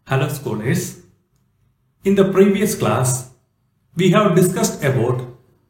Hello scholars. In the previous class, we have discussed about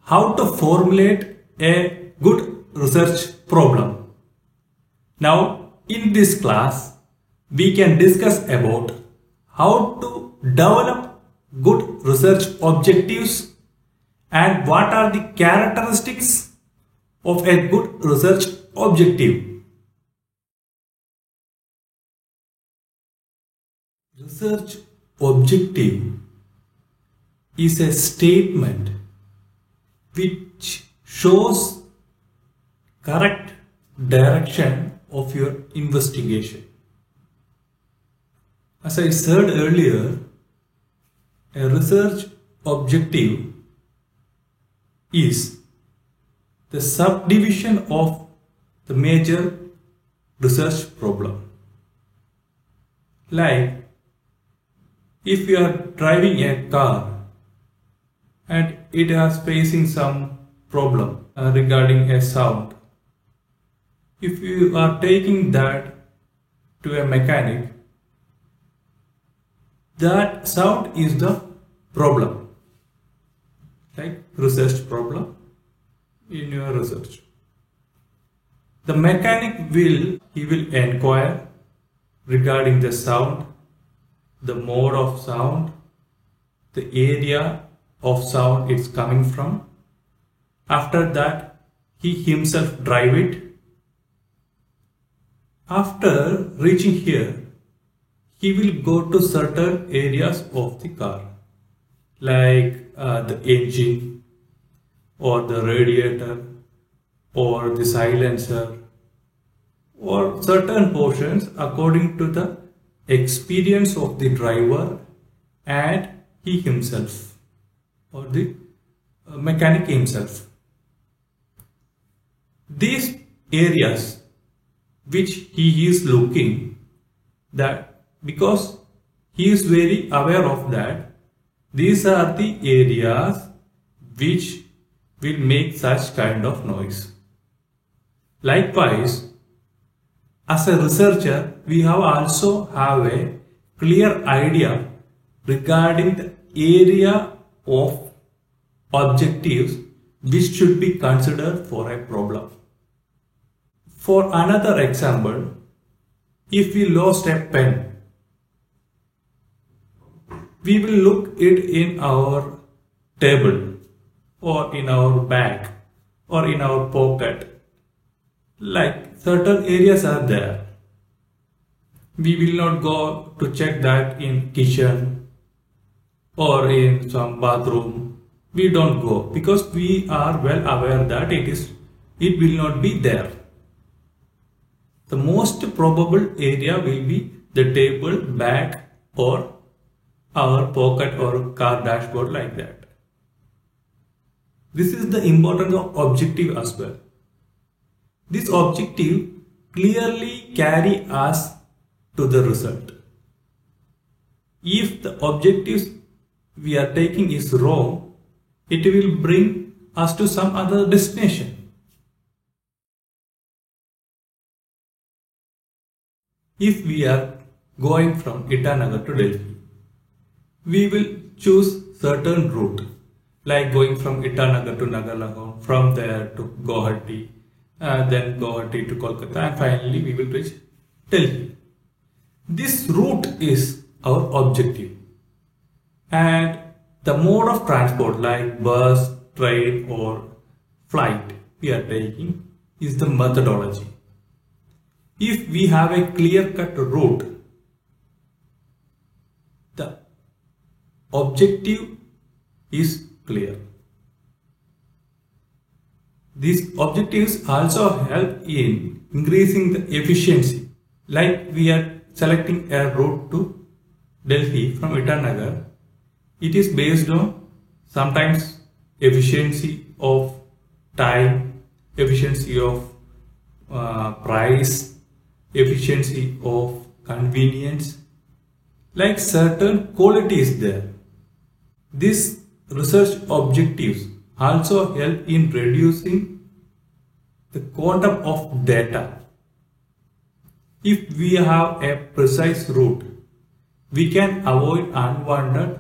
how to formulate a good research problem. Now, in this class, we can discuss about how to develop good research objectives and what are the characteristics of a good research objective. Research objective is a statement which shows correct direction of your investigation. As I said earlier, a research objective is the subdivision of the major research problem. Like, if you are driving a car and it is facing some problem regarding a sound, if you are taking that to a mechanic, that sound is the problem, like research problem in your research. The mechanic will inquire regarding the sound, the mode of sound, the area of sound it's coming from. After that, he himself drive it. After reaching here, he will go to certain areas of the car, like the engine or the radiator or the silencer or certain portions according to the experience of the driver and he himself or the mechanic himself. These areas which he is looking, that because he is very aware of that, these are the areas which will make such kind of noise. Likewise, as a researcher, we also have a clear idea regarding the area of objectives which should be considered for a problem. For another example, if we lost a pen, we will look it in our table or in our bag or in our pocket. Like certain areas are there. We will not go to check that in kitchen or in some bathroom. We don't go because we are well aware that it will not be there. The most probable area will be the table, bag or our pocket or car dashboard, like that. This is the importance of objective as well. This objective clearly carry us to the result. If the objectives we are taking is wrong, it will bring us to some other destination. If we are going from Itanagar to Delhi, we will choose certain route, like going from Itanagar to Nagarlagon, from there to Guwahati, then Guwahati to Kolkata, and finally we will reach Delhi. This route is our objective, and the mode of transport like bus, train or flight we are taking is the methodology. If we have a clear-cut route, the objective is clear. These objectives also help in increasing the efficiency. Like we are selecting a route to Delhi from Itanagar, it is based on sometimes efficiency of time, efficiency of price, efficiency of convenience, like certain qualities there. These research objectives also help in reducing the quantum of data. If we have a precise route, we can avoid unwanted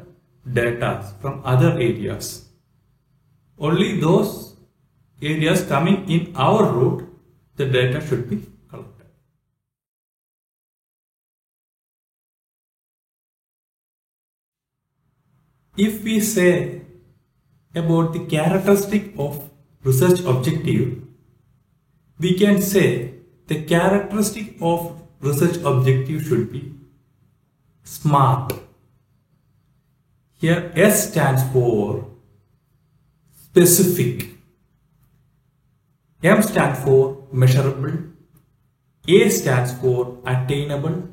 data from other areas. Only those areas coming in our route, the data should be collected. If we say about the characteristic of research objective, we can say the characteristic of research objective should be SMART. Here S stands for specific, M stands for measurable, A stands for attainable,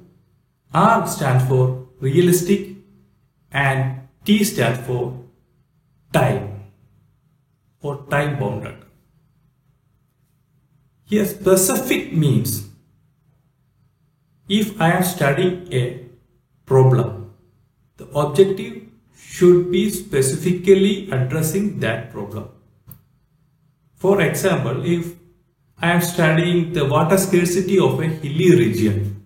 R stands for realistic, and T stands for time or time bounded. Here specific means if I am studying a problem, the objective should be specifically addressing that problem. For example, if I am studying the water scarcity of a hilly region,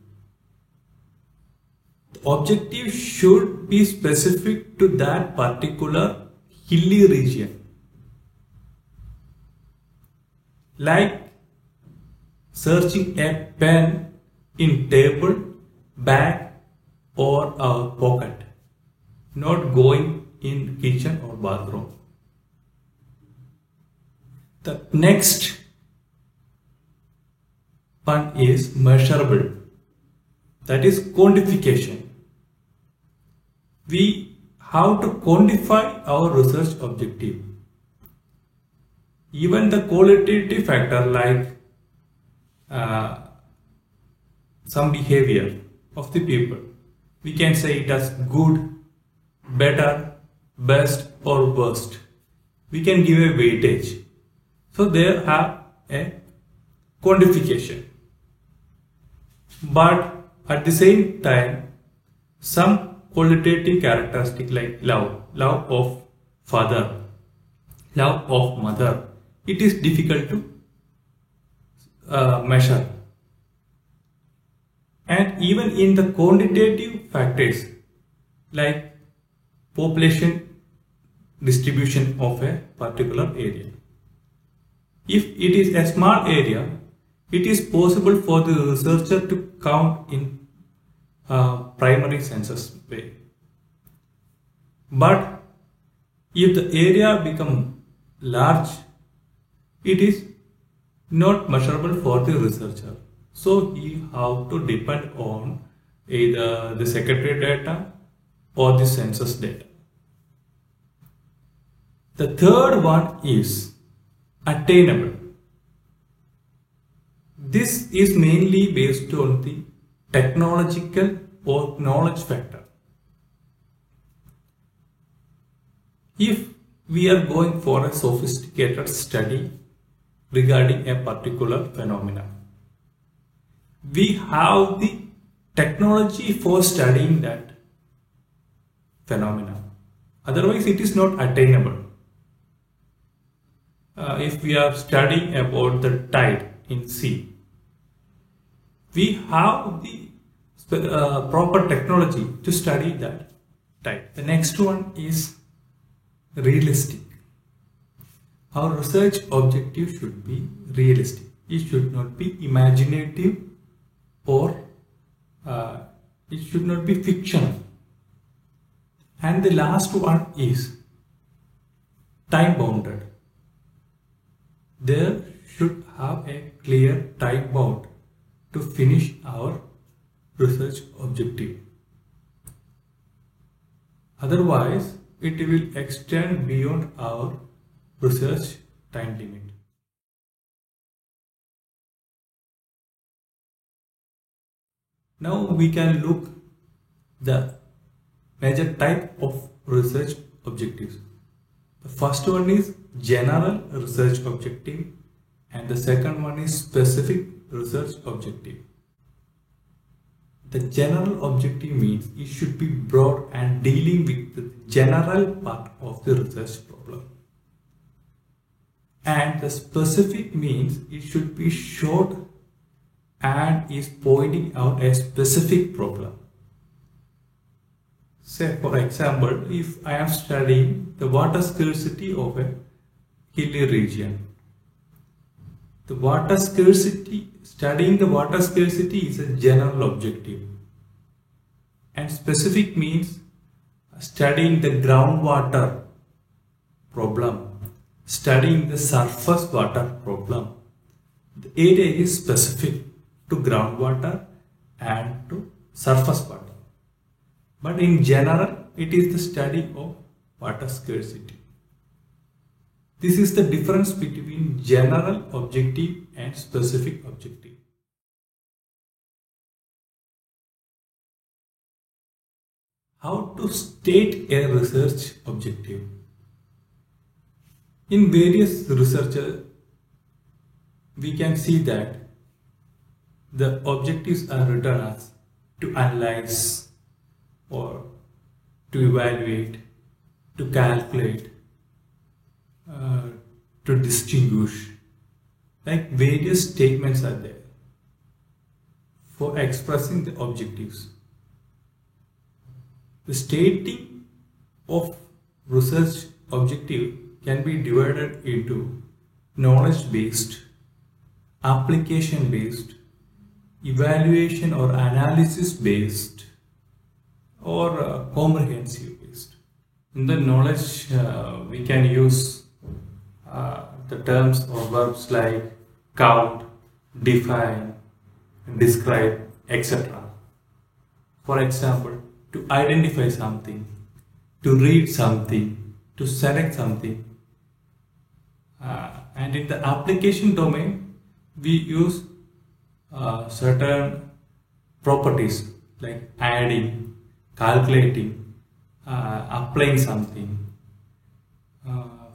the objective should be specific to that particular hilly region. Like searching a pen in table, bag or our pocket, not going in kitchen or bathroom. The next one is measurable, that is quantification. We have to quantify our research objective. Even the qualitative factor like some behavior of the people, we can say it as good, better, best or worst. We can give a weightage. So there are a quantification. But at the same time, some qualitative characteristic like love of father, love of mother, it is difficult to measure. And even in the quantitative factors like population distribution of a particular area. If it is a small area, it is possible for the researcher to count in primary census way. But if the area becomes large, it is not measurable for the researcher. So he have to depend on either the secretary data or the census data. The third one is attainable. This is mainly based on the technological or knowledge factor. If we are going for a sophisticated study regarding a particular phenomenon, we have the technology for studying that phenomenon. Otherwise, it is not attainable. If we are studying about the tide in sea, we have the proper technology to study that tide. The next one is realistic. Our research objective should be realistic. It should not be imaginative or it should not be fictional. And the last one is time bounded. There should have a clear time bound to finish our research objective. Otherwise, it will extend beyond our research time limit. Now we can look the major type of research objectives. The first one is general research objective and the second one is specific research objective. The general objective means it should be broad and dealing with the general part of the research problem. And the specific means it should be short and is pointing out a specific problem. Say for example, if I am studying the water scarcity of a hilly region. The water scarcity, studying the water scarcity is a general objective. And specific means studying the groundwater problem, studying the surface water problem. The area is specific to groundwater and to surface water. But in general, it is the study of water scarcity. This is the difference between general objective and specific objective. How to state a research objective? In various research, we can see that the objectives are written as to analyze or to evaluate, to calculate, to distinguish. Like various statements are there for expressing the objectives. The stating of research objective can be divided into knowledge based, application based, evaluation or analysis based, or comprehensive based. In the knowledge, we can use the terms or verbs like count, define, describe, etc. For example, to identify something, to read something, to select something. And in the application domain, we use certain properties like adding, calculating, applying something.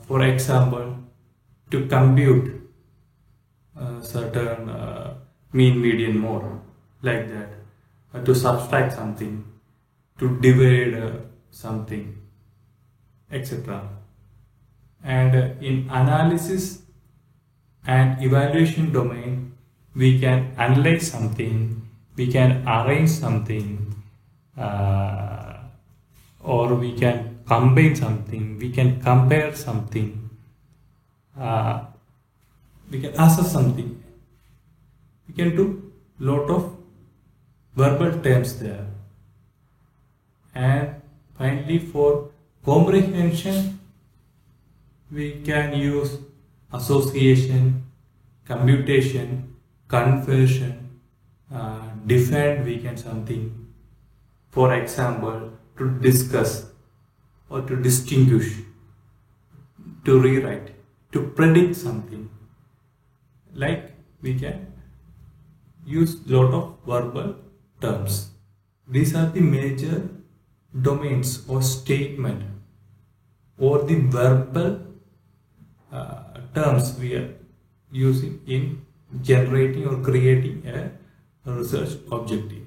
For example, to compute certain mean, median, mode, like that. To subtract something, to divide something, etc. And in analysis and evaluation domain, we can analyze something, we can arrange something, or we can combine something, we can compare something, we can assess something. We can do lot of verbal terms there. And finally, for comprehension, we can use association, computation, conversion, define we can something. For example, to discuss or to distinguish, to rewrite, to predict something. Like we can use lot of verbal terms. These are the major domains or statement or the verbal terms we are using in generating or creating a research objective.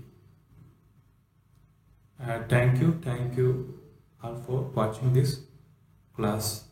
Thank you all for watching this class.